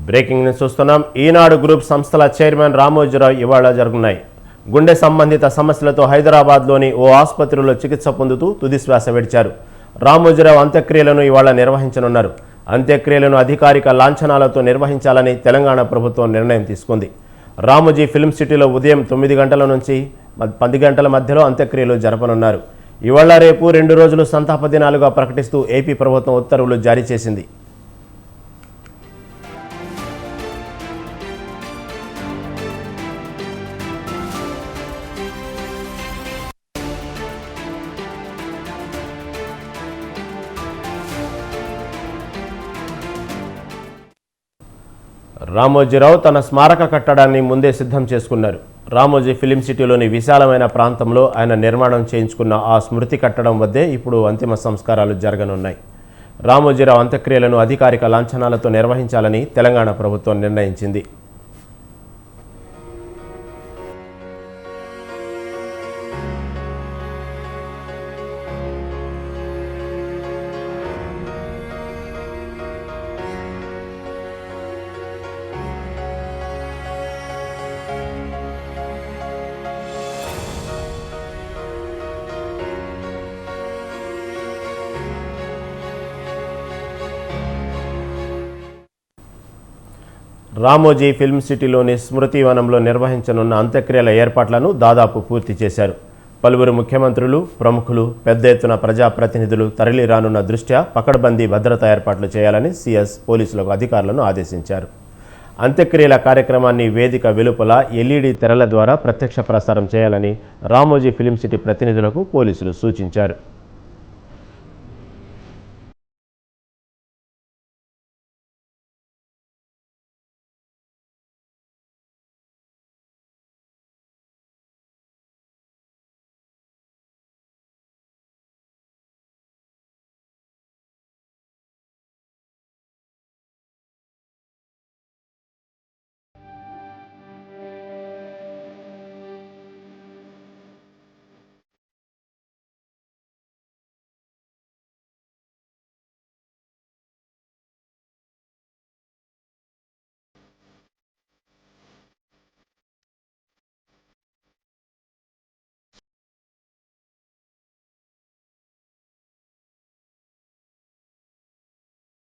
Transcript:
Breaking news చూస్తున్నాం. ఈనాడు group సంస్థల chairman Ramoji Rao ఇవాళ జరుగుతున్నాయి. గుండె సంబంధిత సమస్యలతో హైదరాబాద్లోని ఓ ఆసుపత్రిలో చికిత్స పొందుతూ తుదిశ్వాస విడిచారు. రామోజీరావు అంత్యక్రియలను ఇవాళ నిర్వహించనున్నారు. అంత్యక్రియలను అధికారిక లాంఛనాలతో నిర్వహించాలని తెలంగాణ ప్రభుత్వం నిర్ణయం తీసుకుంది. రామోజీ ఫిల్మ్ సిటీలో ఉదయం 9 గంటల నుంచి 10 గంటల మధ్యలో అంత్యక్రియలు జరపనున్నారు. ఇవాళ రేపు 2 రోజులు సంతాప దినాలుగా ప్రకటిస్తూ ఏపీ ప్రభుత్వం ఉత్తర్వులు జారీ చేసింది. రామోజీరావు తన స్మారక కట్టడాన్ని ముందే సిద్ధం చేసుకున్నారు. రామోజీ ఫిలిం సిటీలోని విశాలమైన ప్రాంతంలో ఆయన నిర్మాణం చేయించుకున్న ఆ స్మృతి కట్టడం వద్దే ఇప్పుడు అంతిమ సంస్కారాలు జరగనున్నాయి. రామోజీరావు అంత్యక్రియలను అధికారిక లాంఛనాలతో నిర్వహించాలని తెలంగాణ ప్రభుత్వం నిర్ణయించింది. రామోజీ ఫిల్మ్ సిటీలోని స్మృతి వనంలో నిర్వహించనున్న అంత్యక్రియల ఏర్పాట్లను దాదాపు పూర్తి చేశారు. పలువురు ముఖ్యమంత్రులు, ప్రముఖులు, పెద్ద ఎత్తున ప్రజాప్రతినిధులు తరలి రానున్న దృష్ట్యా పకడ్బందీ భద్రతా ఏర్పాట్లు చేయాలని సీఎస్ పోలీసులకు అధికారులను ఆదేశించారు. అంత్యక్రియల కార్యక్రమాన్ని వేదిక వెలుపల ఎల్ఈడి తెరల ద్వారా ప్రత్యక్ష ప్రసారం చేయాలని రామోజీ ఫిల్మ్ సిటీ ప్రతినిధులకు పోలీసులు సూచించారు.